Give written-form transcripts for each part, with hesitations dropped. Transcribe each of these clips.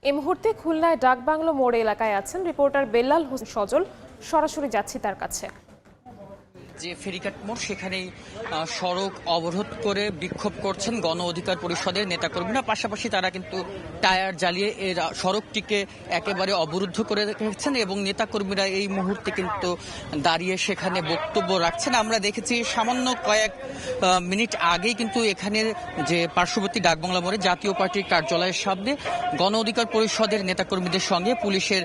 এই মুহূর্তে খুলনায় ডাকবাংলো মোড় এলাকায় আছেন রিপোর্টার বেল্লাল হোসেন সজল। সরাসরি যাচ্ছি তার কাছে। যে ফেরিঘাট মোড় সেখানেই সড়ক অবরোধ করে বিক্ষোভ করছেন গণ অধিকার পরিষদের নেতাকর্মীরা। পাশাপাশি তারা কিন্তু টায়ার জ্বালিয়ে এর সড়কটিকে একেবারে অবরুদ্ধ করে রেখেছেন এবং নেতাকর্মীরা এই মুহূর্তে কিন্তু দাঁড়িয়ে সেখানে বক্তব্য রাখছেন। আমরা দেখেছি সামান্য কয়েক মিনিট আগেই কিন্তু এখানের যে পার্শ্ববর্তী ডাকবাংলা মোড়ে জাতীয় পার্টির কার্যালয়ের সামনে গণ অধিকার পরিষদের নেতাকর্মীদের সঙ্গে পুলিশের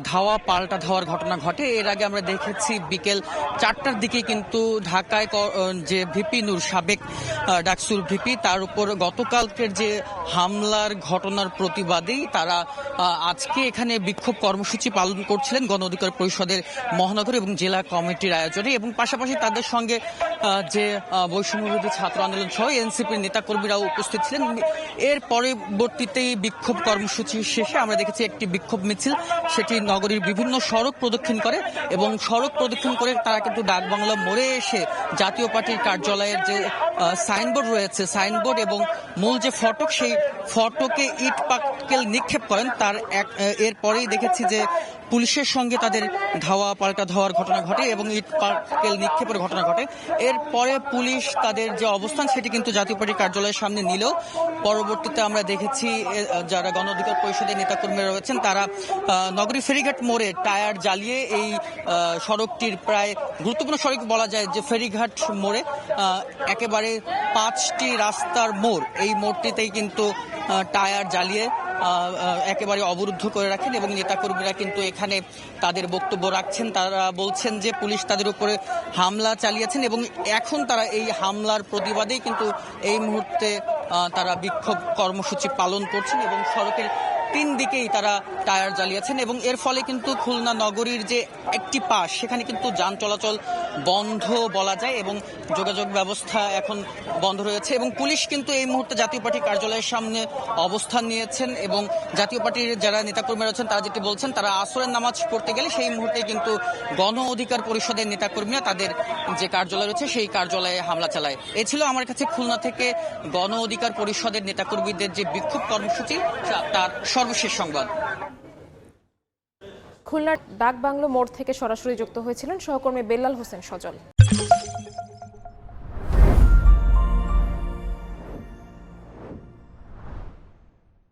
ধাওয়া পাল্টা ধাওয়ার ঘটনা ঘটে। এর আগে আমরা দেখেছি বিকেল 4টার দিকে কিন্তু ঢাকায় যে ভিপি নূর, সাবেক ডাকসুর ভিপি, তার উপর গতকালকের যে হামলার ঘটনার প্রতিবাদেই তারা আজকে এখানে বিক্ষোভ কর্মসূচি পালন করছিলেন গণ অধিকার পরিষদের মহানগর এবং জেলা কমিটির আয়োজনে। এবং পাশাপাশি তাদের সঙ্গে যে বৈষম্যবিরোধী ছাত্র আন্দোলন সহ এনসিপির নেতাকর্মীরাও উপস্থিত ছিলেন। এর পরবর্তীতেই বিক্ষোভ কর্মসূচি শেষে আমরা দেখেছি একটি বিক্ষোভ মিছিল সেটি নগরীর বিভিন্ন সড়ক প্রদক্ষিণ করে এবং সড়ক প্রদক্ষিণ করে তারা কিন্তু ডাকবাংলা মোড়ে এসে জাতীয় পার্টির কার্যালয়ের যে সাইনবোর্ড রয়েছে, সাইনবোর্ড এবং মূল যে ফটক, সেই ফটকে ইট পাটকেল নিক্ষেপ করেন। তার এরপরেই দেখেছি যে পুলিশের সঙ্গে তাদের ধাওয়া পাল্টা ধাওয়ার ঘটনা ঘটে এবং ইট পাটকেল নিক্ষেপের ঘটনা ঘটে। এরপরে পুলিশ তাদের যে অবস্থান সেটি কিন্তু জাতীয় পার্টির কার্যালয়ের সামনে নিলেও পরবর্তীতে আমরা দেখেছি যারা গণ অধিকার পরিষদের নেতাকর্মীরা রয়েছেন তারা নগরী ফেরিঘাট মোড়ে টায়ার জ্বালিয়ে এই সড়কটির প্রায় গুরুত্বপূর্ণ সড়ক বলা যায় যে ফেরিঘাট মোড়ে একেবারে 5টি রাস্তার মোড়, এই মোড়টিতেই কিন্তু টায়ার জ্বালিয়ে একেবারে অবরুদ্ধ করে রাখেন এবং নেতাকর্মীরা কিন্তু এখানে তাদের বক্তব্য রাখছেন। তারা বলছেন যে পুলিশ তাদের উপরে হামলা চালিয়েছেন এবং এখন তারা এই হামলার প্রতিবাদেই কিন্তু এই মুহূর্তে তারা বিক্ষোভ কর্মসূচি পালন করছেন এবং সড়কের 3 দিকেই তারা টায়ার জ্বালিয়েছেন এবং এর ফলে কিন্তু খুলনা নগরীর যে একটি পাশ সেখানে কিন্তু যান চলাচল বন্ধ বলা যায় এবং যোগাযোগ ব্যবস্থা এখন বন্ধ রয়েছে। এবং পুলিশ কিন্তু এই মুহূর্তে জাতীয় পার্টির কার্যালয়ের সামনে অবস্থান নিয়েছেন এবং জাতীয় পার্টির যারা নেতাকর্মীরা আছেন তারা যেটি বলছেন, তারা আসরের নামাজ পড়তে গেলে সেই মুহূর্তে কিন্তু গণ অধিকার পরিষদের নেতাকর্মীরা তাদের যে কার্যালয় রয়েছে সেই কার্যালয়ে হামলা চালায়। এ ছিল আমার কাছে খুলনা থেকে গণ অধিকার পরিষদের নেতাকর্মীদের যে বিক্ষোভ কর্মসূচি তার সর্বশেষ সংবাদ। খুলনার ডাকবাংলো মোড় থেকে সরাসরি যুক্ত হয়েছিলেন সহকর্মী বেল্লাল হোসেন সজল।